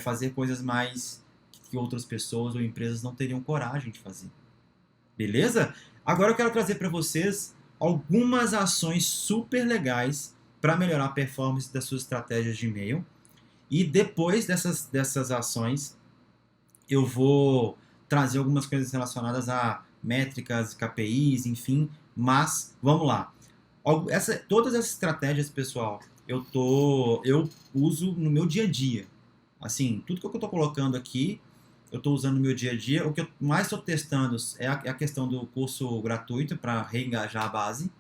[SPEAKER 3] fazer coisas mais que outras pessoas ou empresas não teriam coragem de fazer. Beleza? Agora eu quero trazer para vocês algumas ações super legais para melhorar a performance das suas estratégias de e-mail. E depois dessas ações, eu vou trazer algumas coisas relacionadas a métricas, KPIs, enfim. Mas, vamos lá. Todas essas estratégias, pessoal, eu uso no meu dia a dia. Assim, tudo que eu estou colocando aqui, eu estou usando no meu dia a dia. O que eu mais estou testando é a questão do curso gratuito para reengajar a base.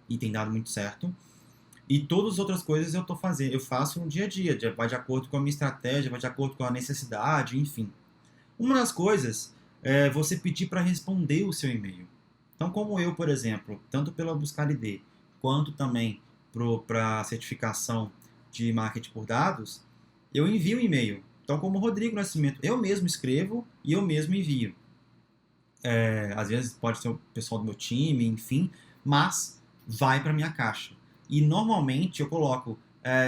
[SPEAKER 3] E tem dado muito certo. E todas as outras coisas eu faço no dia a dia. Vai de acordo com a minha estratégia, vai de acordo com a necessidade, enfim. Uma das coisas é você pedir para responder o seu e-mail. Então, como eu, por exemplo, tanto pela Buscar ID, quanto também para a certificação de marketing por dados, eu envio um e-mail. Então, como o Rodrigo Nascimento, eu mesmo escrevo e eu mesmo envio. Às vezes pode ser o pessoal do meu time, enfim, mas vai para minha caixa. E normalmente eu coloco,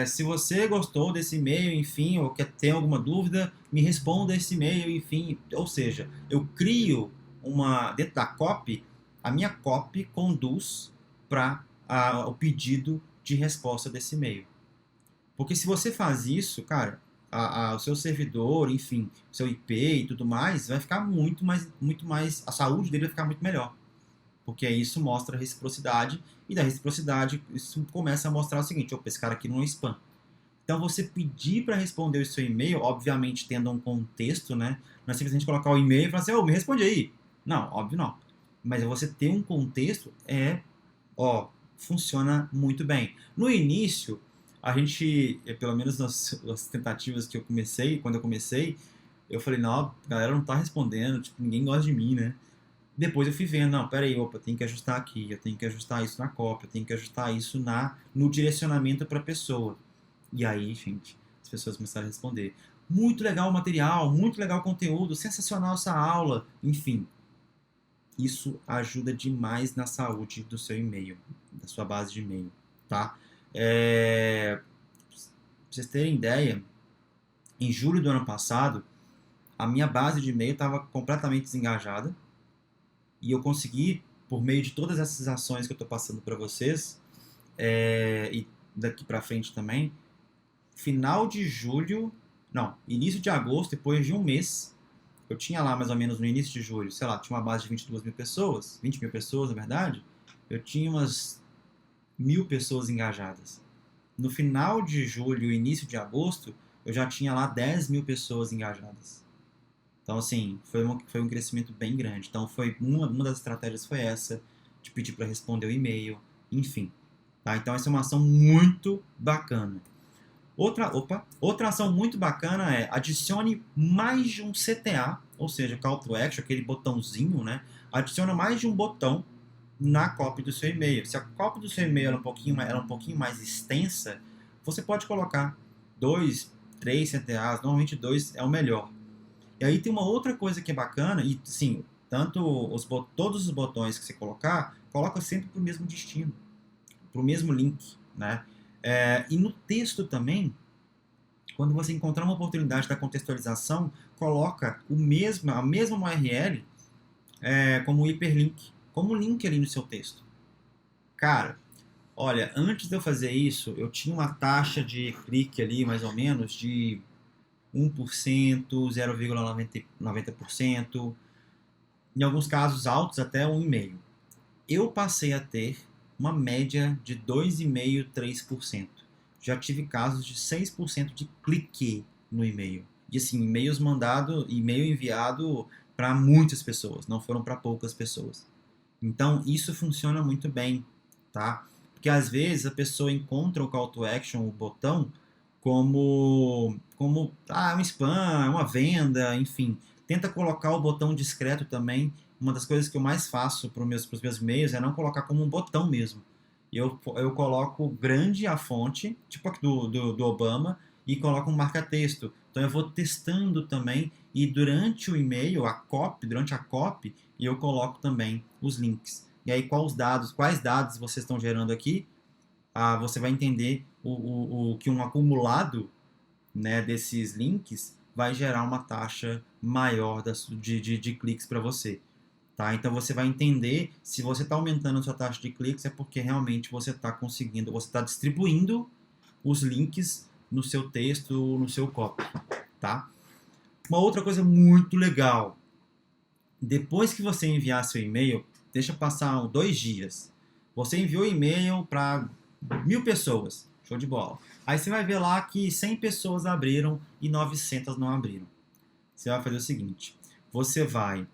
[SPEAKER 3] se você gostou desse e-mail, enfim, ou quer ter alguma dúvida, me responda esse e-mail, enfim. Ou seja, eu crio dentro da copy, a minha copy conduz para o pedido de resposta desse e-mail. Porque se você faz isso, cara, o seu servidor, enfim, o seu IP e tudo mais, vai ficar muito mais, a saúde dele vai ficar muito melhor. Porque isso mostra reciprocidade, e da reciprocidade isso começa a mostrar o seguinte, opa, esse cara aqui não é spam. Então você pedir para responder o seu e-mail, obviamente tendo um contexto, né? Não é simplesmente colocar o e-mail e falar assim, me responde aí. Não, óbvio não. Mas você ter um contexto funciona muito bem. No início, a gente, pelo menos nas tentativas que quando eu comecei, eu falei, não, a galera não tá respondendo, tipo, ninguém gosta de mim, né? Depois eu fui vendo, não, peraí, eu tenho que ajustar aqui, eu tenho que ajustar isso na cópia, eu tenho que ajustar isso no direcionamento para a pessoa. E aí, gente, as pessoas começaram a responder. Muito legal o material, muito legal o conteúdo, sensacional essa aula, enfim. Isso ajuda demais na saúde do seu e-mail, da sua base de e-mail, tá? Pra vocês terem ideia, em julho do ano passado, a minha base de e-mail estava completamente desengajada. E eu consegui, por meio de todas essas ações que eu estou passando para vocês, e daqui para frente também, início de agosto, depois de um mês, eu tinha lá mais ou menos no início de julho, sei lá, tinha uma base de 22 mil pessoas, 20 mil pessoas na verdade, eu tinha umas 1.000 pessoas engajadas. No final de julho, início de agosto, eu já tinha lá 10 mil pessoas engajadas. Então, assim, foi um crescimento bem grande. Então, uma das estratégias foi essa, de pedir para responder o e-mail, enfim. Tá? Então, essa é uma ação muito bacana. Outra ação muito bacana é adicione mais de um CTA, ou seja, Call to Action, aquele botãozinho, né? Adiciona mais de um botão na copy do seu e-mail. Se a copy do seu e-mail é um pouquinho mais extensa, você pode colocar 2, 3 CTAs, normalmente 2 é o melhor. E aí tem uma outra coisa que é bacana, e sim, todos os botões que você coloca sempre para o mesmo destino, para o mesmo link, né? E no texto também, quando você encontrar uma oportunidade da contextualização, coloca a mesma URL como hiperlink, como link ali no seu texto. Cara, Olha, antes de eu fazer isso, eu tinha uma taxa de clique ali, mais ou menos, de 1%, 0,90%, em alguns casos altos até 1,5%. Eu passei a ter uma média de 2,5%, 3%. Já tive casos de 6% de clique no e-mail. E assim, e-mail enviado para muitas pessoas, não foram para poucas pessoas. Então, isso funciona muito bem, tá? Porque às vezes a pessoa encontra o call to action, o botão, como um spam, uma venda, enfim. Tenta colocar o botão discreto também. Uma das coisas que eu mais faço para os meus e-mails é não colocar como um botão mesmo. Eu coloco grande a fonte, tipo aqui do Obama, e coloco um marca-texto. Então eu vou testando também, e durante o e-mail, durante a copy, eu coloco também os links. E aí quais dados vocês estão gerando aqui? Você vai entender que um acumulado, né, desses links vai gerar uma taxa maior de cliques para você. Tá? Então você vai entender se você está aumentando a sua taxa de cliques é porque realmente você está distribuindo os links no seu texto, no seu copy. Tá? Uma outra coisa muito legal, depois que você enviar seu e-mail, deixa passar 2 dias. Você enviou e-mail para 1.000 pessoas, show de bola. Aí você vai ver lá que 100 pessoas abriram e 900 não abriram. Você vai fazer o seguinte, você vai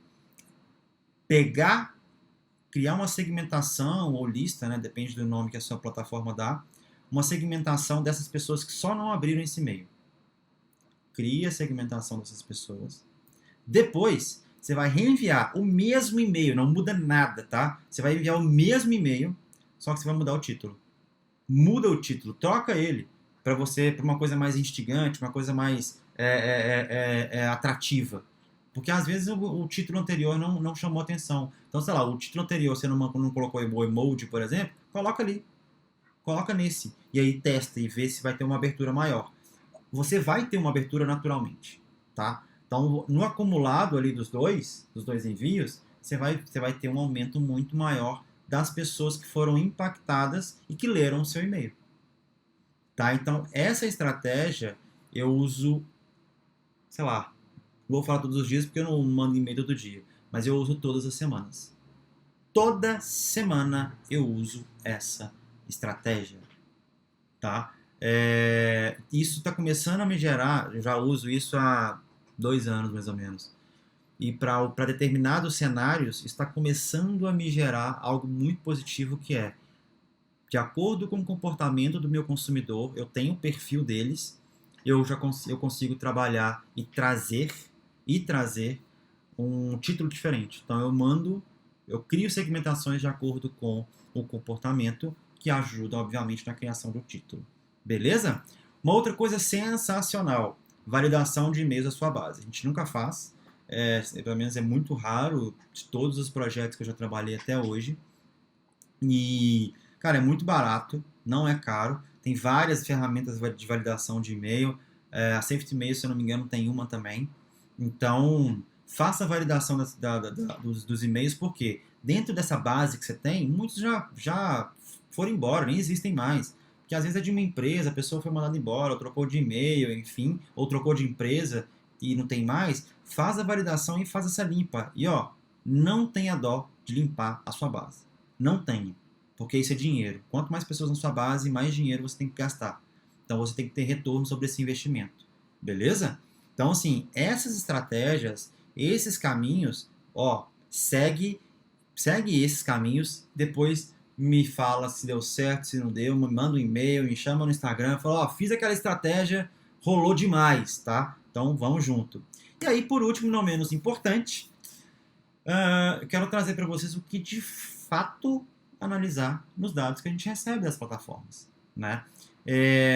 [SPEAKER 3] criar uma segmentação ou lista, né, depende do nome que a sua plataforma dá, uma segmentação dessas pessoas que só não abriram esse e-mail. Cria a segmentação dessas pessoas. Depois, você vai reenviar o mesmo e-mail, não muda nada, tá? Você vai enviar o mesmo e-mail, só que você vai mudar o título. Muda o título, troca ele para uma coisa mais instigante, uma coisa mais atrativa. Porque às vezes o título anterior não chamou atenção. Então, sei lá, o título anterior você não colocou o emoji, por exemplo, coloca ali. Coloca nesse. E aí testa e vê se vai ter uma abertura maior. Você vai ter uma abertura naturalmente, tá? Então, no acumulado ali dos dois envios, você vai ter um aumento muito maior das pessoas que foram impactadas e que leram o seu e-mail. Tá? Então, essa estratégia eu uso, sei lá, não vou falar todos os dias porque eu não mando e-mail todo dia, mas eu uso todas as semanas. Toda semana eu uso essa estratégia. Tá? Isso está começando a me gerar, eu já uso isso há 2 anos mais ou menos. E para determinados cenários está começando a me gerar algo muito positivo, que é, de acordo com o comportamento do meu consumidor, eu tenho o perfil deles, eu consigo trabalhar e trazer um título diferente. Então eu crio segmentações de acordo com o comportamento, que ajudam, obviamente, na criação do título. Beleza? Uma outra coisa sensacional, validação de e-mails da sua base. A gente nunca faz, pelo menos é muito raro, de todos os projetos que eu já trabalhei até hoje. E, cara, é muito barato, não é caro. Tem várias ferramentas de validação de e-mail. A Safety Mail, se eu não me engano, tem uma também. Então, faça a validação dos e-mails, porque dentro dessa base que você tem, muitos já foram embora, nem existem mais. Porque às vezes é de uma empresa, a pessoa foi mandada embora, ou trocou de e-mail, enfim, ou trocou de empresa e não tem mais. Faz a validação e faz essa limpa. E não tenha dó de limpar a sua base. Não tenha, porque isso é dinheiro. Quanto mais pessoas na sua base, mais dinheiro você tem que gastar. Então você tem que ter retorno sobre esse investimento. Beleza? Então, assim, essas estratégias, esses caminhos, segue esses caminhos, depois me fala se deu certo, se não deu, me manda um e-mail, me chama no Instagram, fala, fiz aquela estratégia, rolou demais, tá? Então, vamos junto. E aí, por último, não menos importante, eu quero trazer para vocês o que de fato analisar nos dados que a gente recebe das plataformas, né?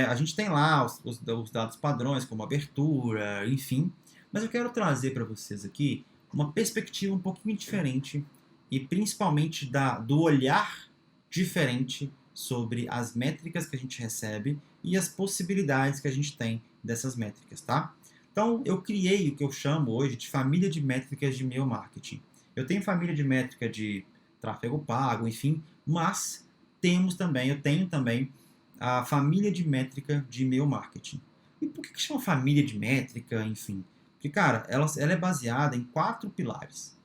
[SPEAKER 3] A gente tem lá os dados padrões, como abertura, enfim, mas eu quero trazer para vocês aqui uma perspectiva um pouquinho diferente e principalmente do olhar diferente sobre as métricas que a gente recebe e as possibilidades que a gente tem dessas métricas, tá? Então, eu criei o que eu chamo hoje de família de métricas de e-mail marketing. Eu tenho família de métrica de tráfego pago, enfim, mas eu tenho também a família de métrica de e-mail marketing. E por que chama família de métrica, enfim? Porque, cara, ela é baseada em 4 pilares.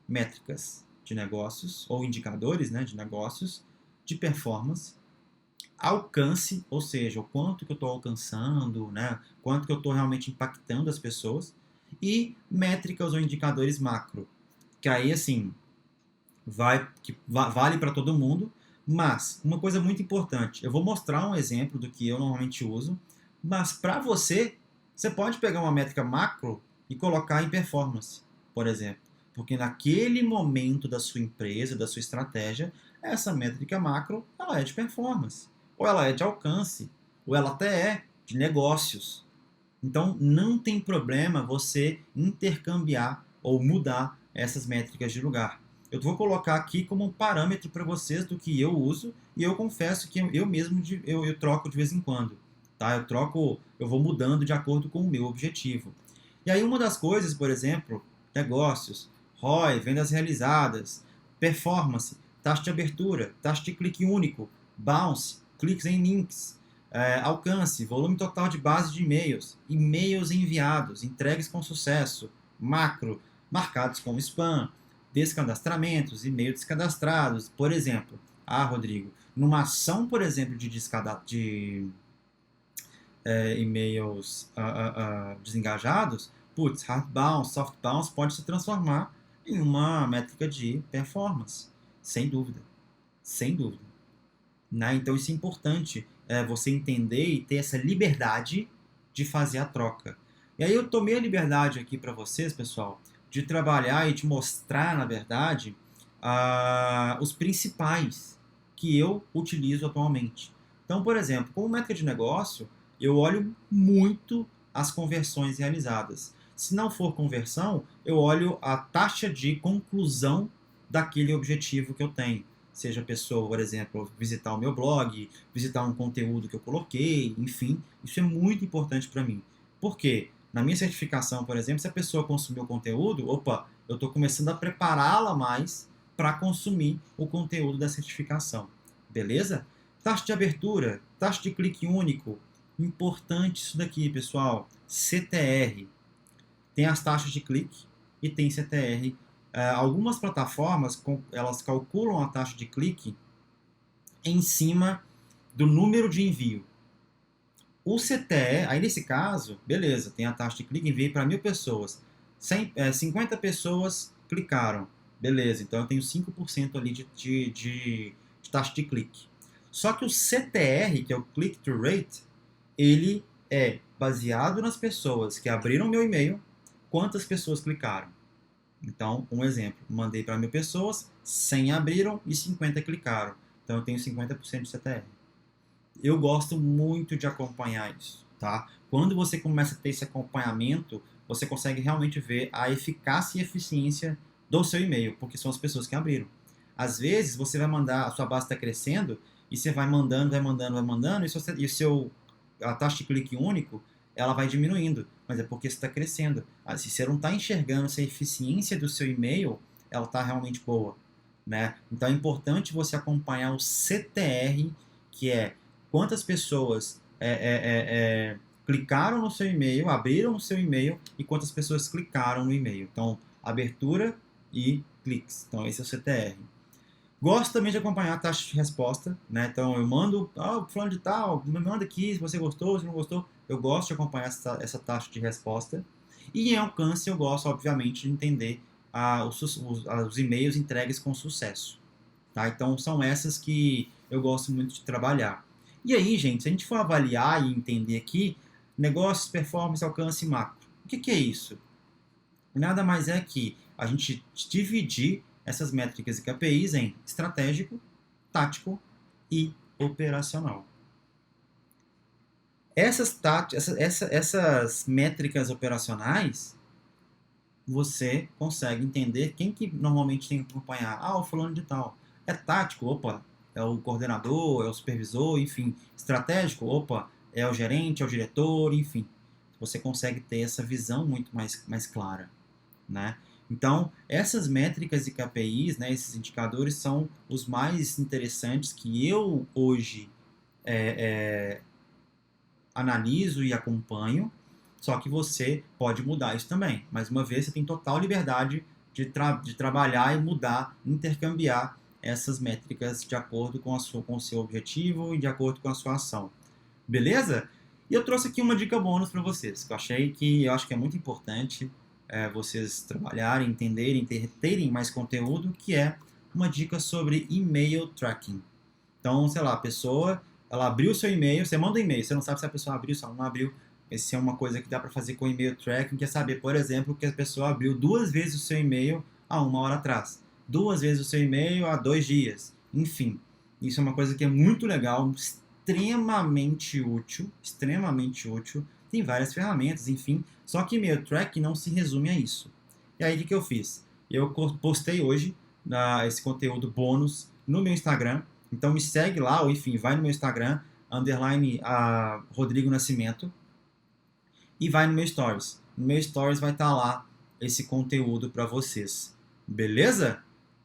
[SPEAKER 3] Métricas de negócios, ou indicadores, né, de negócios, de performance, alcance, ou seja, o quanto que eu estou alcançando, né, quanto que eu estou realmente impactando as pessoas, e métricas ou indicadores macro, que aí, assim, vale para todo mundo, mas uma coisa muito importante, eu vou mostrar um exemplo do que eu normalmente uso, mas para você pode pegar uma métrica macro e colocar em performance, por exemplo. Porque naquele momento da sua empresa, da sua estratégia, essa métrica macro, ela é de performance, ou ela é de alcance, ou ela até é de negócios. Então, não tem problema você intercambiar ou mudar essas métricas de lugar. Eu vou colocar aqui como um parâmetro para vocês do que eu uso, e eu confesso que eu mesmo eu troco de vez em quando. Tá? Eu vou mudando de acordo com o meu objetivo. E aí uma das coisas, por exemplo, negócios, ROI, vendas realizadas, performance, taxa de abertura, taxa de clique único, bounce, cliques em links, alcance, volume total de base de e-mails, e-mails enviados, entregues com sucesso, macro, marcados como spam, descadastramentos, e-mails descadastrados, por exemplo. Rodrigo, numa ação, por exemplo, de e-mails desengajados, hard bounce, soft bounce pode se transformar em uma métrica de performance, sem dúvida, sem dúvida. Né? Então isso é importante, você entender e ter essa liberdade de fazer a troca. E aí eu tomei a liberdade aqui para vocês, pessoal, de trabalhar e de mostrar, na verdade, os principais que eu utilizo atualmente. Então, por exemplo, como métrica de negócio, eu olho muito as conversões realizadas. Se não for conversão, eu olho a taxa de conclusão daquele objetivo que eu tenho. Seja a pessoa, por exemplo, visitar o meu blog, visitar um conteúdo que eu coloquei, enfim. Isso é muito importante para mim. Por quê? Na minha certificação, por exemplo, se a pessoa consumir o conteúdo, eu estou começando a prepará-la mais para consumir o conteúdo da certificação. Beleza? Taxa de abertura, taxa de clique único. Importante isso daqui, pessoal. CTR. Tem as taxas de clique e tem CTR. Algumas plataformas, elas calculam a taxa de clique em cima do número de envio. O CTR, aí nesse caso, beleza, tem a taxa de clique, enviei para 1.000 pessoas. 50 pessoas clicaram. Beleza, então eu tenho 5% ali de taxa de clique. Só que o CTR, que é o Click-Through Rate, ele é baseado nas pessoas que abriram meu e-mail, quantas pessoas clicaram. Então, um exemplo, mandei para 1.000 pessoas, 100 abriram e 50 clicaram. Então eu tenho 50% de CTR. Eu gosto muito de acompanhar isso, tá? Quando você começa a ter esse acompanhamento, você consegue realmente ver a eficácia e eficiência do seu e-mail, porque são as pessoas que abriram. Às vezes, você vai mandar, a sua base está crescendo, e você vai mandando, e a taxa de clique único, ela vai diminuindo, mas é porque você está crescendo. Se você não está enxergando se a eficiência do seu e-mail, ela está realmente boa, né? Então é importante você acompanhar o CTR, que é quantas pessoas clicaram no seu e-mail, abriram o seu e-mail, e quantas pessoas clicaram no e-mail. Então, abertura e cliques. Então, esse é o CTR. Gosto também de acompanhar a taxa de resposta, né? Então, eu mando, fulano de tal, me manda aqui se você gostou, se não gostou. Eu gosto de acompanhar essa taxa de resposta. E em alcance, eu gosto, obviamente, de entender os e-mails entregues com sucesso. Tá? Então, são essas que eu gosto muito de trabalhar. E aí, gente, se a gente for avaliar e entender aqui, negócios, performance, alcance e macro. O que é isso? Nada mais é que a gente dividir essas métricas e KPIs em estratégico, tático e operacional. Essas métricas operacionais, você consegue entender quem que normalmente tem que acompanhar. O fulano de tal. É tático, é o coordenador, é o supervisor, enfim. Estratégico, é o gerente, é o diretor, enfim. Você consegue ter essa visão muito mais clara, né? Então, essas métricas e KPIs, né, esses indicadores são os mais interessantes que eu hoje analiso e acompanho, só que você pode mudar isso também. Mais uma vez, você tem total liberdade de trabalhar e mudar, intercambiar essas métricas de acordo com o seu objetivo e de acordo com a sua ação. Beleza? E eu trouxe aqui uma dica bônus para vocês, que eu acho que é muito importante vocês trabalharem, entenderem, terem mais conteúdo, que é uma dica sobre e-mail tracking. Então, sei lá, a pessoa, ela abriu o seu e-mail, você manda um e-mail, você não sabe se a pessoa abriu, se ela não abriu. Essa é uma coisa que dá para fazer com e-mail tracking, que é saber, por exemplo, que a pessoa abriu 2 vezes o seu e-mail há 1 hora atrás, 2 vezes o seu e-mail há 2 dias, enfim. Isso é uma coisa que é muito legal, extremamente útil, tem várias ferramentas, enfim, só que e-mail tracking não se resume a isso. E aí, o que eu fiz? Eu postei hoje esse conteúdo bônus no meu Instagram, então me segue lá, ou enfim, vai no meu Instagram, _Rodrigo Nascimento, e vai no meu Stories. No meu Stories vai estar lá esse conteúdo para vocês. Beleza?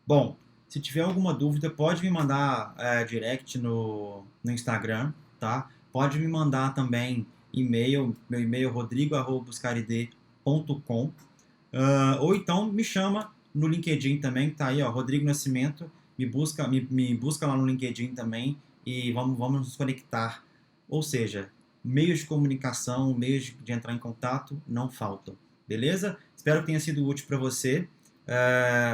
[SPEAKER 3] Bom, se tiver alguma dúvida, pode me mandar direct no Instagram, tá? Pode me mandar também e-mail, meu e-mail é rodrigo@buscarid.com, ou então me chama no LinkedIn também, tá aí, ó, Rodrigo Nascimento, me busca lá no LinkedIn também e vamos nos conectar. Ou seja, meios de comunicação, meios de entrar em contato não faltam, beleza? Espero que tenha sido útil para você.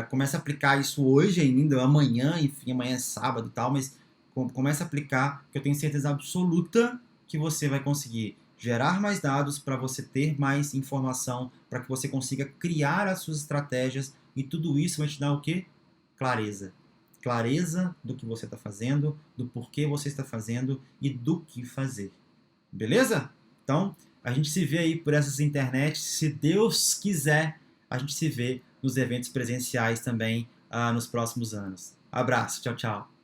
[SPEAKER 3] Comece a aplicar isso hoje ainda, amanhã, enfim, amanhã é sábado e tal, mas comece a aplicar, que eu tenho certeza absoluta que você vai conseguir gerar mais dados para você ter mais informação, para que você consiga criar as suas estratégias, e tudo isso vai te dar o quê? Clareza. Clareza do que você está fazendo, do porquê você está fazendo e do que fazer. Beleza? Então, a gente se vê aí por essas internets. Se Deus quiser, a gente se vê nos eventos presenciais também nos próximos anos. Abraço, tchau, tchau.